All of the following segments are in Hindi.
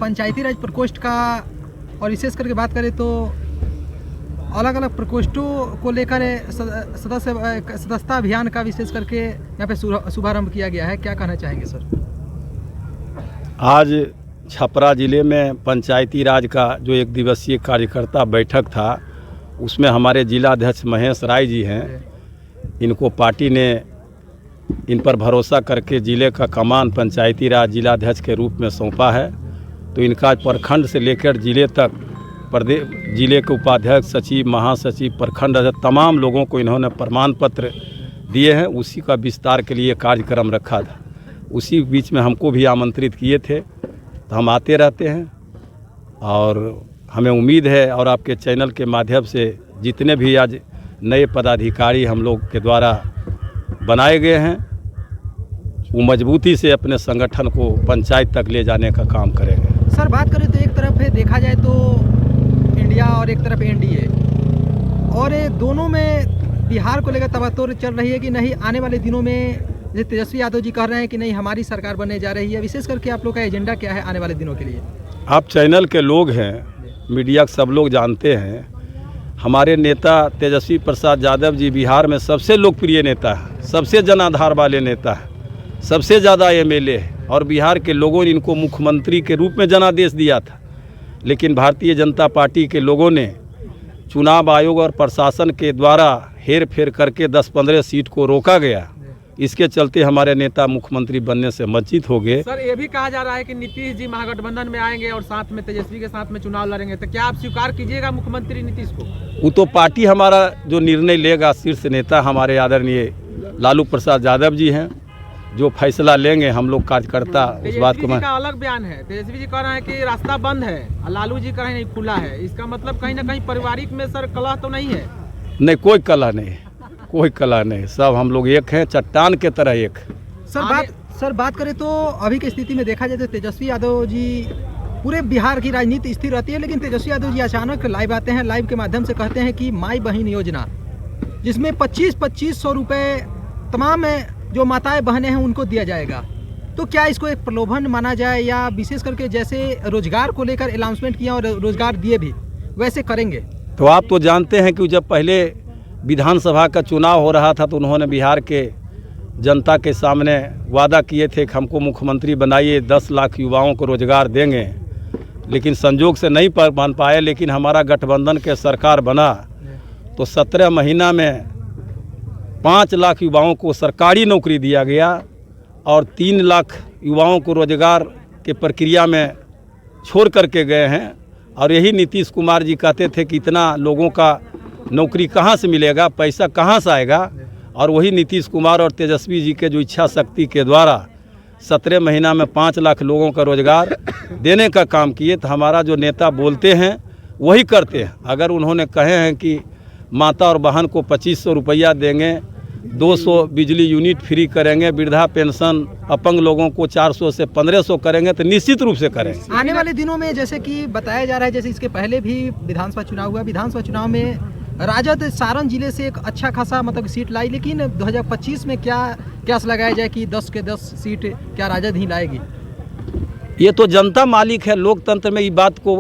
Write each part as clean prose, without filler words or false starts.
पंचायती राज प्रकोष्ठ का और विशेष करके बात करें तो अलग अलग प्रकोष्ठों को लेकर सदस्यता अभियान का विशेष करके यहाँ पे शुभारंभ किया गया है, क्या कहना चाहेंगे सर? आज छपरा ज़िले में पंचायती राज का जो एक दिवसीय कार्यकर्ता बैठक था, उसमें हमारे जिलाध्यक्ष महेश राय जी हैं। इनको पार्टी ने इन पर भरोसा करके ज़िले का कमान पंचायती राज जिलाध्यक्ष के रूप में सौंपा है। तो इनका प्रखंड से लेकर ज़िले तक प्रदेश ज़िले के उपाध्यक्ष, सचिव, महासचिव, प्रखंड तमाम लोगों को इन्होंने प्रमाण पत्र दिए हैं। उसी का विस्तार के लिए कार्यक्रम रखा था। उसी बीच में हमको भी आमंत्रित किए थे, तो हम आते रहते हैं और हमें उम्मीद है और आपके चैनल के माध्यम से जितने भी आज नए पदाधिकारी हम लोग के द्वारा बनाए गए हैं, वो मजबूती से अपने संगठन को पंचायत तक ले जाने का काम करेंगे। सर बात करें तो एक तरफ है देखा जाए तो इंडिया और एक तरफ एनडीए, और दोनों में बिहार को लेकर तवत्तुर चल रही है कि नहीं आने वाले दिनों में तेजस्वी यादव जी कह रहे हैं कि नहीं हमारी सरकार बनने जा रही है। विशेष करके आप लोग का एजेंडा क्या है आने वाले दिनों के लिए? आप चैनल के लोग हैं, मीडिया के सब लोग जानते हैं, हमारे नेता तेजस्वी प्रसाद यादव जी बिहार में सबसे लोकप्रिय नेता है, सबसे जनाधार वाले नेता है, सबसे ज़्यादा एमएलए है और बिहार के लोगों ने इनको मुख्यमंत्री के रूप में जनादेश दिया था। लेकिन भारतीय जनता पार्टी के लोगों ने चुनाव आयोग और प्रशासन के द्वारा हेर फेर करके 10-15 सीट को रोका गया। इसके चलते हमारे नेता मुख्यमंत्री बनने से वंचित हो गए। सर ये भी कहा जा रहा है कि नीतीश जी महागठबंधन में आएंगे और साथ में तेजस्वी के साथ में चुनाव लड़ेंगे, तो क्या आप स्वीकार कीजिएगा मुख्यमंत्री नीतीश को? वो तो पार्टी हमारा जो निर्णय लेगा, शीर्ष नेता हमारे आदरणीय लालू प्रसाद यादव जी हैं, जो फैसला लेंगे हम लोग कार्यकर्ता उस बात को। का अलग बयान है, तेजस्वी जी कह रहे हैं कि रास्ता बंद है, लालू जी कह रहे हैं नहीं खुला है। इसका मतलब कहीं ना कहीं पारिवारिक में सर कलह तो नहीं है? नहीं, कोई कलह नहीं, कोई कलह नहीं, सब हम लोग एक हैं, चट्टान के तरह एक। सर बात करें तो अभी की स्थिति में देखा जाए तो तेजस्वी यादव जी पूरे बिहार की राजनीति स्थिर रहती है, लेकिन तेजस्वी यादव जी अचानक लाइव आते हैं, लाइव के माध्यम से कहते हैं कि माई बहन योजना, जिसमें 2500 रुपये तमाम जो माताएं बहनें हैं उनको दिया जाएगा। तो क्या इसको एक प्रलोभन माना जाए, या विशेष करके जैसे रोजगार को लेकर अनाउंसमेंट किया और रोजगार दिए भी वैसे करेंगे? तो आप तो जानते हैं कि जब पहले विधानसभा का चुनाव हो रहा था तो उन्होंने बिहार के जनता के सामने वादा किए थे कि हमको मुख्यमंत्री बनाइए, 10 लाख युवाओं को रोजगार देंगे। लेकिन संजोग से नहीं बन पाए। लेकिन हमारा गठबंधन के सरकार बना तो 17 महीना में 5 लाख युवाओं को सरकारी नौकरी दिया गया और 3 लाख युवाओं को रोजगार के प्रक्रिया में छोड़ करके गए हैं। और यही नीतीश कुमार जी कहते थे कि इतना लोगों का नौकरी कहाँ से मिलेगा, पैसा कहाँ से आएगा। और वही नीतीश कुमार और तेजस्वी जी के जो इच्छा शक्ति के द्वारा 17 महीना में 5 लाख लोगों का रोजगार देने का काम किए। तो हमारा जो नेता बोलते हैं वही करते हैं। अगर उन्होंने कहे हैं कि माता और बहन को 2500 रुपया देंगे, 200 बिजली यूनिट फ्री करेंगे, वृद्धा पेंशन अपंग लोगों को 400 से 1500 करेंगे, तो निश्चित रूप से करेंगे। आने वाले दिनों में जैसे कि बताया जा रहा है, जैसे इसके पहले भी विधानसभा चुनाव हुआ, विधानसभा चुनाव में राजद सारण जिले से एक अच्छा खासा मतलब सीट लाई, लेकिन 2025 में क्या लगाया जाए कि 10 के 10 सीट क्या राजद ही लाएगी? ये तो जनता मालिक है। लोकतंत्र में ये बात को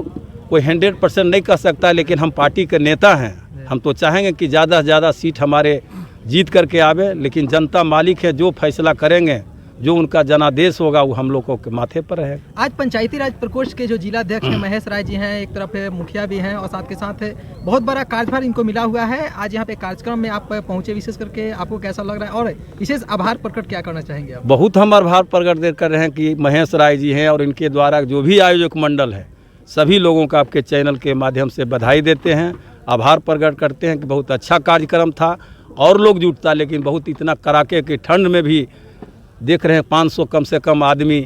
कोई 100% नहीं कह सकता, लेकिन हम पार्टी के नेता हैं, हम तो चाहेंगे कि ज़्यादा से ज़्यादा सीट हमारे जीत करके आवे। लेकिन जनता मालिक है, जो फैसला करेंगे, जो उनका जनादेश होगा वो हम लोगों के माथे पर है। आज पंचायती राज प्रकोष्ठ के जो जिलाध्यक्ष हैं महेश राय जी हैं, एक तरफ मुखिया भी हैं और साथ के साथ बहुत बड़ा कार्यभार इनको मिला हुआ है। आज यहाँ पे कार्यक्रम में आप पहुँचे, विशेष करके आपको कैसा लग रहा है और विशेष आभार प्रकट क्या करना चाहेंगे आप? बहुत हम आभार प्रकट कर रहे हैं कि महेश राय जी हैं और इनके द्वारा जो भी आयोजक मंडल है, सभी लोगों का आपके चैनल के माध्यम से बधाई देते हैं, आभार प्रकट करते हैं कि बहुत अच्छा कार्यक्रम था और लोग जुटता। लेकिन बहुत इतना कड़ाके की ठंड में भी देख रहे हैं 500 कम से कम आदमी,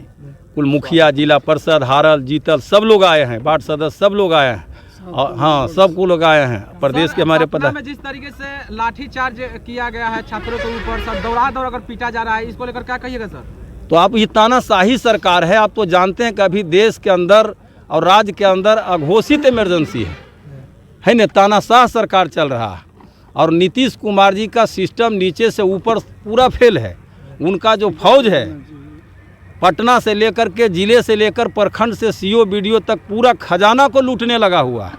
कुल मुखिया, जिला परिषद, हारल, जीतल सब लोग आए हैं, वार्ड सदस्य सब लोग आए हैं। और हाँ, सब को लोग आए हैं प्रदेश के हमारे पता। जिस तरीके से लाठीचार्ज किया गया है छात्रों के ऊपर, सब दौड़ा कर पीटा जा रहा है, इसको लेकर क्या कहिएगा सर? तो आप ये तानाशाही सरकार है। आप तो जानते हैं कि अभी देश के अंदर और राज्य के अंदर अघोषित इमरजेंसी है ना, तानाशाह सरकार चल रहा है। और नीतीश कुमार जी का सिस्टम नीचे से ऊपर पूरा फेल है। उनका जो फौज है पटना से लेकर के जिले से लेकर प्रखंड से सीओ बीडीओ तक पूरा खजाना को लूटने लगा हुआ है।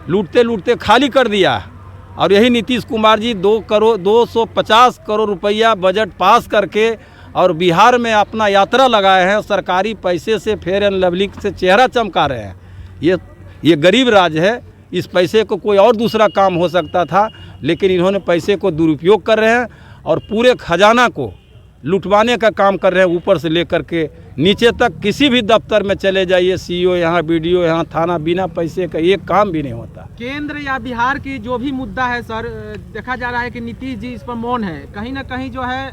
लूटते लूटते खाली कर दिया है। और यही नीतीश कुमार जी 250 करोड़ रुपया बजट पास करके और बिहार में अपना यात्रा लगाए हैं। सरकारी पैसे से फेयर एंड लवली से चेहरा चमका रहे हैं। ये गरीब राज्य है। इस पैसे को कोई और दूसरा काम हो सकता था, लेकिन इन्होंने पैसे को दुरुपयोग कर रहे हैं और पूरे खजाना को लुटवाने का काम कर रहे हैं। ऊपर से लेकर के नीचे तक किसी भी दफ्तर में चले जाइए, सीईओ यहाँ, बीडीओ यहाँ, थाना, बिना पैसे का एक काम भी नहीं होता। केंद्र या बिहार की जो भी मुद्दा है सर, देखा जा रहा है कि नीतीश जी इस पर मौन है। कहीं ना कहीं जो है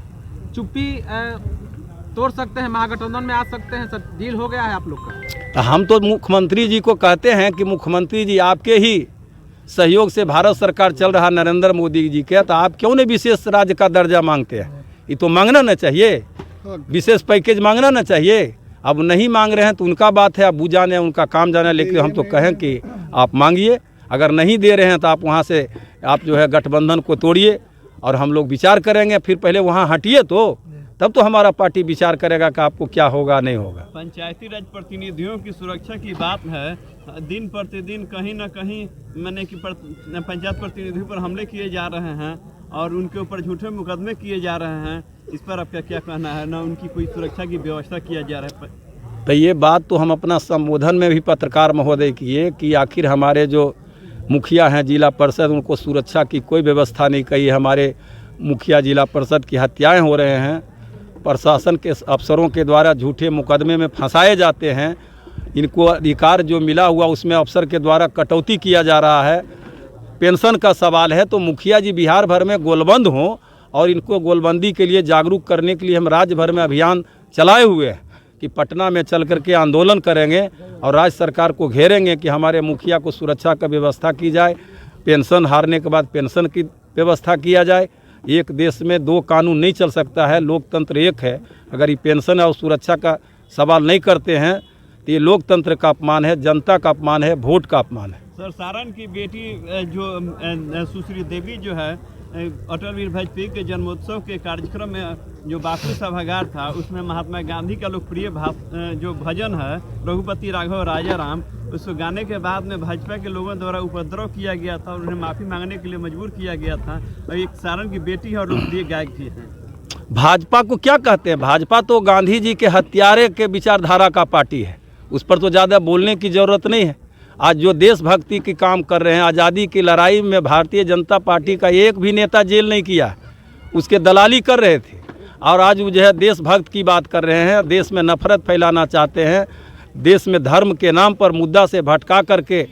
चुप्पी तोड़ सकते हैं, महागठबंधन में आ सकते हैं सर। डील हो गया है आप लोग का? हम तो मुख्यमंत्री जी को कहते हैं कि मुख्यमंत्री जी, आपके ही सहयोग से भारत सरकार चल रहा नरेंद्र मोदी जी के, तो आप क्यों नहीं विशेष राज्य का दर्जा मांगते हैं? ये तो मांगना न चाहिए, विशेष पैकेज मांगना न चाहिए। अब नहीं मांग रहे हैं तो उनका बात है, अब वो जाने, उनका काम जाने, लेकिन हम तो कहें कि आप मांगिए। अगर नहीं दे रहे हैं तो आप वहाँ से आप जो है गठबंधन को तोड़िए और हम लोग विचार करेंगे। फिर पहले वहाँ हटिए तो तब तो हमारा पार्टी विचार करेगा कि आपको क्या होगा नहीं होगा। पंचायती राज प्रतिनिधियों की सुरक्षा की बात है। दिन प्रतिदिन कहीं ना कहीं मैंने कि पंचायत प्रतिनिधियों पर हमले किए जा रहे हैं और उनके ऊपर झूठे मुकदमे किए जा रहे हैं। इस पर आपका क्या कहना है? ना उनकी कोई सुरक्षा की व्यवस्था किया जा रहा है? तो ये बात तो हम अपना संबोधन में भी पत्रकार महोदय किए कि आखिर हमारे जो मुखिया हैं जिला परिषद, उनको सुरक्षा की कोई व्यवस्था नहीं की। हमारे मुखिया जिला परिषद की हत्याएं हो रहे हैं, प्रशासन के अफसरों के द्वारा झूठे मुकदमे में फंसाए जाते हैं। इनको अधिकार जो मिला हुआ उसमें अफसर के द्वारा कटौती किया जा रहा है। पेंशन का सवाल है तो मुखिया जी बिहार भर में गोलबंद हों और इनको गोलबंदी के लिए जागरूक करने के लिए हम राज्य भर में अभियान चलाए हुए हैं कि पटना में चल करके आंदोलन करेंगे और राज्य सरकार को घेरेंगे कि हमारे मुखिया को सुरक्षा का व्यवस्था की जाए। पेंशन हारने के बाद पेंशन की व्यवस्था किया जाए। एक देश में दो कानून नहीं चल सकता है, लोकतंत्र एक है। अगर ये पेंशन और सुरक्षा का सवाल नहीं करते हैं तो ये लोकतंत्र का अपमान है, जनता का अपमान है, वोट का अपमान है। सर, सारण की बेटी जो सुश्री देवी जो है, अटल बिहारी वाजपेयी के जन्मोत्सव के कार्यक्रम में जो बापू सभागार था, उसमें महात्मा गांधी का लोकप्रिय जो भजन है रघुपति राघव राजा राम, उसको गाने के बाद में भाजपा के लोगों द्वारा उपद्रव किया गया था और उन्हें माफ़ी मांगने के लिए मजबूर किया गया था। और एक सारण की बेटी है और लोकप्रिय गायक भी है। भाजपा को क्या कहते हैं? भाजपा तो गांधी जी के हत्यारे के विचारधारा का पार्टी है, उस पर तो ज़्यादा बोलने की ज़रूरत नहीं है। आज जो देशभक्ति की काम कर रहे हैं, आज़ादी की लड़ाई में भारतीय जनता पार्टी का एक भी नेता जेल नहीं किया, उसके दलाली कर रहे थे। और आज वो जो है देशभक्त की बात कर रहे हैं, देश में नफरत फैलाना चाहते हैं, देश में धर्म के नाम पर मुद्दा से भटका करके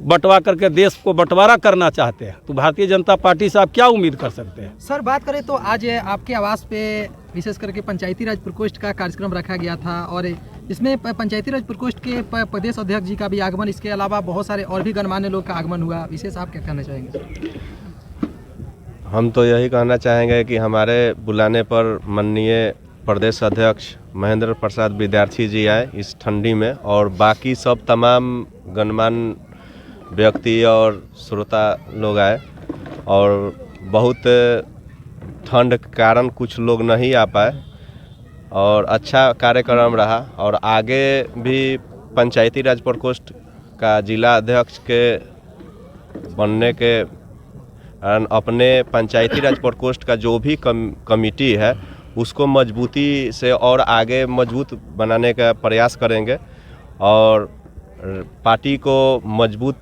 बंटवा करके देश को बंटवारा करना चाहते हैं। तो भारतीय जनता पार्टी से आप क्या उम्मीद कर सकते हैं? सर, बात करें तो आज आपके आवास पे विशेष करके पंचायती राज प्रकोष्ठ का कार्यक्रम रखा गया था और इसमें पंचायती राज प्रकोष्ठ के प्रदेश अध्यक्ष जी का भी आगमन, इसके अलावा बहुत सारे और भी गणमान्य लोग का आगमन हुआ। विशेष आप क्या कहना चाहेंगे? हम तो यही कहना चाहेंगे कि हमारे बुलाने पर माननीय प्रदेश अध्यक्ष महेंद्र प्रसाद विद्यार्थी जी आए इस ठंडी में, और बाकी सब तमाम गणमान्य व्यक्ति और श्रोता लोग आए। और बहुत ठंड के कारण कुछ लोग नहीं आ पाए और अच्छा कार्यक्रम रहा। और आगे भी पंचायती राज प्रकोष्ठ का जिला अध्यक्ष के बनने के कारण अपने पंचायती राज प्रकोष्ठ का जो भी कमिटी है उसको मजबूती से और आगे मजबूत बनाने का प्रयास करेंगे और पार्टी को मजबूत,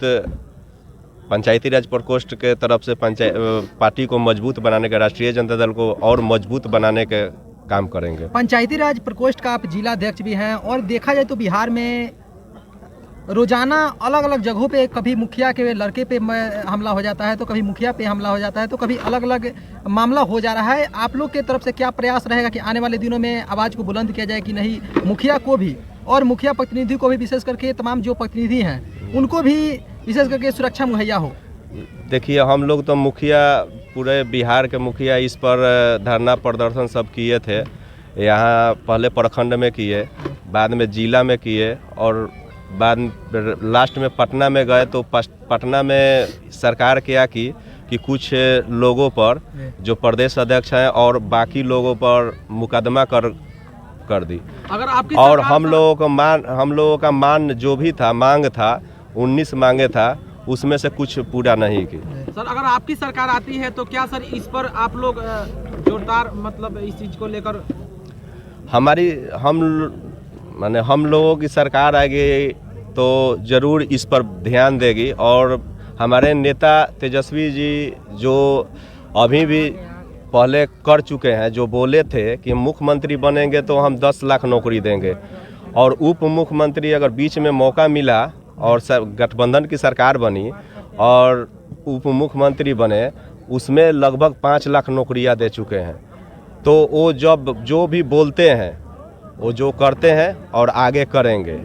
पंचायती राज प्रकोष्ठ के तरफ से पार्टी को मजबूत बनाने का, राष्ट्रीय जनता दल को और मजबूत बनाने के काम करेंगे। पंचायती राज प्रकोष्ठ का आप जिला अध्यक्ष भी हैं और देखा जाए तो बिहार में रोजाना अलग अलग जगहों पे कभी मुखिया के लड़के पे हमला हो जाता है, तो कभी मुखिया पे हमला हो जाता है, तो कभी अलग अलग मामला हो जा रहा है। आप लोग के तरफ से क्या प्रयास रहेगा कि आने वाले दिनों में आवाज़ को बुलंद किया जाए कि नहीं, मुखिया को भी और मुखिया प्रतिनिधि को भी, विशेष करके तमाम जो प्रतिनिधि हैं उनको भी विशेष करके सुरक्षा मुहैया हो? देखिए, हम लोग तो मुखिया, पूरे बिहार के मुखिया इस पर धरना प्रदर्शन सब किए थे। यहाँ पहले प्रखंड में किए, बाद में जिला में किए और बाद लास्ट में पटना में गए। तो पटना में सरकार क्या की कि कुछ लोगों पर जो प्रदेश अध्यक्ष हैं और बाकी लोगों पर मुकदमा कर दी। अगर आपकी और सरकार हम लोगों का मान जो भी था, मांग था 19 मांगे था, उसमें से कुछ पूरा नहीं की। सर अगर आपकी सरकार आती है तो क्या सर इस पर आप लोग जोरदार मतलब इस चीज को लेकर हम लोगों की सरकार आएगी तो ज़रूर इस पर ध्यान देगी। और हमारे नेता तेजस्वी जी जो अभी भी पहले कर चुके हैं, जो बोले थे कि मुख्यमंत्री बनेंगे तो हम 10 लाख नौकरी देंगे, और उप मुख्यमंत्री अगर बीच में मौका मिला और गठबंधन की सरकार बनी और उप मुख्यमंत्री बने, उसमें लगभग 5 लाख नौकरियां दे चुके हैं। तो वो जो भी बोलते हैं वो जो करते हैं और आगे करेंगे।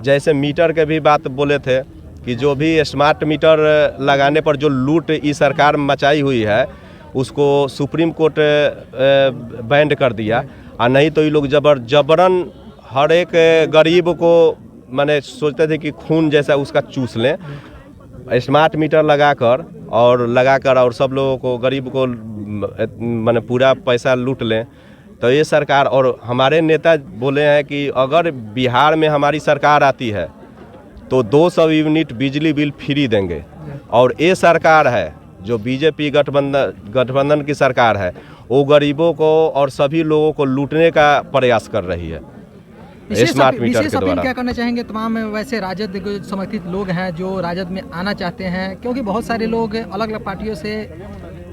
जैसे मीटर के भी बात बोले थे कि जो भी स्मार्ट मीटर लगाने पर जो लूट इस सरकार मचाई हुई है उसको सुप्रीम कोर्ट बैंड कर दिया, और नहीं तो ये लोग जबरन हर एक गरीब को मैंने सोचते थे कि खून जैसा उसका चूस लें, स्मार्ट मीटर लगाकर और सब लोगों को, गरीब को मैंने पूरा पैसा लूट लें। तो ये सरकार, और हमारे नेता बोले हैं कि अगर बिहार में हमारी सरकार आती है तो 200 यूनिट बिजली बिल फ्री देंगे। और ये सरकार है जो बीजेपी गठबंधन की सरकार है, वो गरीबों को और सभी लोगों को लूटने का प्रयास कर रही है स्मार्ट मीटर के द्वारा। क्या करना चाहेंगे तमाम वैसे राजद के समर्थित लोग हैं जो राजद में आना चाहते हैं, क्योंकि बहुत सारे लोग अलग अलग पार्टियों से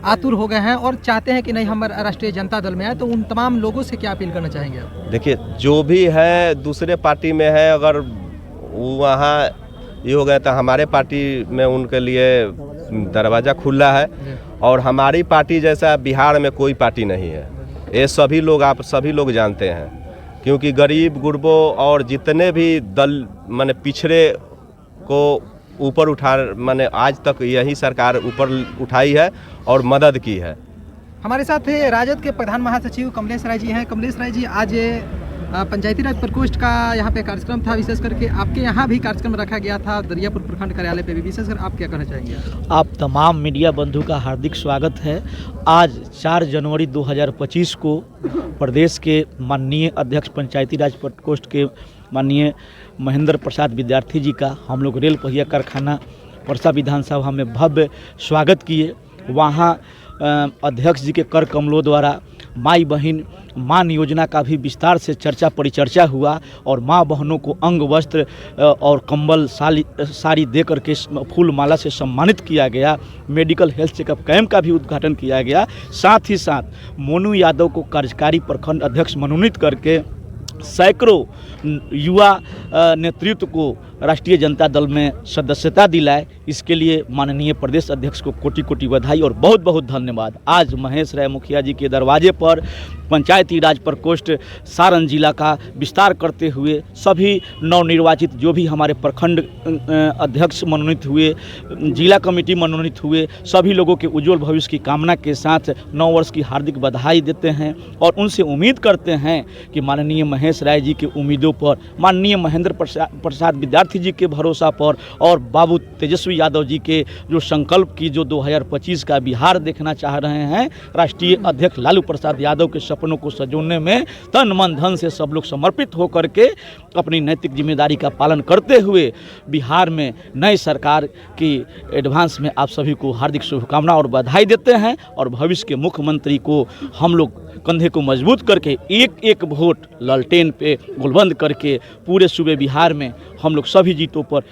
आतुर हो गए हैं और चाहते हैं कि नहीं हम राष्ट्रीय जनता दल में आए, तो उन तमाम लोगों से क्या अपील करना चाहेंगे आप? देखिए, जो भी है दूसरे पार्टी में है, अगर वहाँ ये हो गया तो हमारे पार्टी में उनके लिए दरवाज़ा खुला है। और हमारी पार्टी जैसा बिहार में कोई पार्टी नहीं है, ये आप सभी लोग जानते हैं। क्योंकि गरीब गुरबों और जितने भी दल माने पिछड़े को ऊपर माने आज तक यही सरकार ऊपर उठाई है और मदद की है। हमारे साथ राजद के प्रधान महासचिव कमलेश राय जी हैं। कमलेश राय जी, आज पंचायती राज प्रकोष्ठ का यहाँ पे कार्यक्रम था, विशेष करके आपके यहाँ भी कार्यक्रम रखा गया था दरियापुर प्रखंड कार्यालय पे भी, विशेषकर आप क्या कहना चाहेंगे? आप तमाम मीडिया बंधु का हार्दिक स्वागत है। आज 4 जनवरी 2025 को प्रदेश के माननीय अध्यक्ष पंचायती राज प्रकोष्ठ के माननीय महेंद्र प्रसाद विद्यार्थी जी का हम लोग रेल पहिया कारखाना परसा विधानसभा में भव्य स्वागत किए। वहाँ अध्यक्ष जी के कर कमलों द्वारा माई बहन मान योजना का भी विस्तार से चर्चा परिचर्चा हुआ, और माँ बहनों को अंग वस्त्र और कंबल साड़ी दे करके फूल माला से सम्मानित किया गया। मेडिकल हेल्थ चेकअप कैंप का भी उद्घाटन किया गया। साथ ही साथ मोनू यादव को कार्यकारी प्रखंड अध्यक्ष मनोनीत करके सैकड़ों युवा नेतृत्व को राष्ट्रीय जनता दल में सदस्यता दिलाए। इसके लिए माननीय प्रदेश अध्यक्ष को कोटि कोटि बधाई और बहुत बहुत धन्यवाद। आज महेश राय मुखिया जी के दरवाजे पर पंचायती राज प्रकोष्ठ सारण जिला का विस्तार करते हुए सभी नवनिर्वाचित जो भी हमारे प्रखंड अध्यक्ष मनोनीत हुए, जिला कमेटी मनोनीत हुए, सभी लोगों के उज्जवल भविष्य की कामना के साथ नव वर्ष की हार्दिक बधाई देते हैं और उनसे उम्मीद करते हैं कि माननीय महेश राय जी के उम्मीदों पर, माननीय महेंद्र प्रसाद विद्यार्थी जी के भरोसा पर और बाबू तेजस्वी यादव जी के जो संकल्प की जो 2025 का बिहार देखना चाह रहे हैं, राष्ट्रीय अध्यक्ष लालू प्रसाद यादव के सपनों को सजोने में तन मन धन से सब लोग समर्पित होकर के अपनी नैतिक जिम्मेदारी का पालन करते हुए बिहार में नई सरकार की एडवांस में आप सभी को हार्दिक शुभकामना और बधाई देते हैं। और भविष्य के मुख्यमंत्री को हम लोग कंधे को मजबूत करके एक एक वोट लालटेन पे गुलबंद करके पूरे सूबे बिहार में हम लोग सभी जीतों पर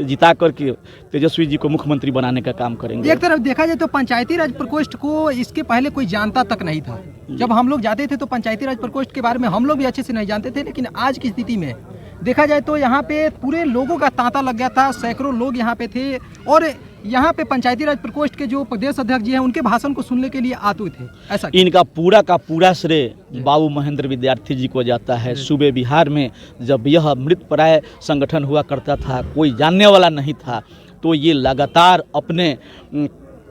जिता करके तेजस्वी जी को मुख्यमंत्री बनाने का काम करेंगे। एक तरफ देखा जाए तो पंचायती राज प्रकोष्ठ को इसके पहले कोई जानता तक नहीं था। जब हम लोग जाते थे तो पंचायती राज प्रकोष्ठ के बारे में हम लोग भी अच्छे से नहीं जानते थे, लेकिन आज की स्थिति में देखा जाए तो यहाँ पे पूरे लोगों का तांता लग गया था। सैकड़ों लोग यहाँ पे थे और यहाँ पे पंचायती राज प्रकोष्ठ के जो प्रदेश अध्यक्ष जी हैं उनके भाषण को सुनने के लिए आतुर थे। ऐसा इनका पूरा का पूरा श्रेय बाबू महेंद्र विद्यार्थी जी को जाता है। सूबे बिहार में जब यह मृतप्राय संगठन हुआ करता था, कोई जानने वाला नहीं था, तो ये लगातार अपने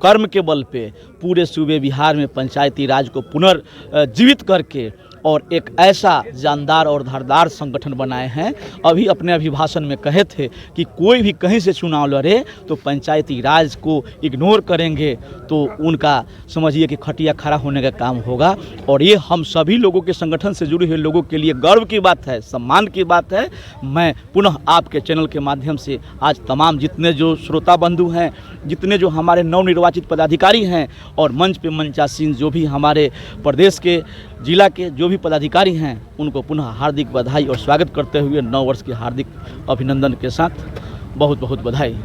कर्म के बल पे पूरे सूबे बिहार में पंचायती राज को पुनर्जीवित करके और एक ऐसा जानदार और धारदार संगठन बनाए हैं। अभी अपने अभिभाषण में कहे थे कि कोई भी कहीं से चुनाव लड़े तो पंचायती राज को इग्नोर करेंगे तो उनका समझिए कि खटिया खड़ा होने का काम होगा। और ये हम सभी लोगों के संगठन से जुड़े हुए लोगों के लिए गर्व की बात है, सम्मान की बात है। मैं पुनः आपके चैनल के माध्यम से आज तमाम जितने जो श्रोता बंधु हैं, जितने जो हमारे नवनिर्वाचित पदाधिकारी हैं और मंच पे मंचासीन जो भी हमारे प्रदेश के जिला के जो भी पदाधिकारी हैं, उनको पुनः हार्दिक बधाई और स्वागत करते हुए नव वर्ष के हार्दिक अभिनंदन के साथ बहुत बहुत बधाई।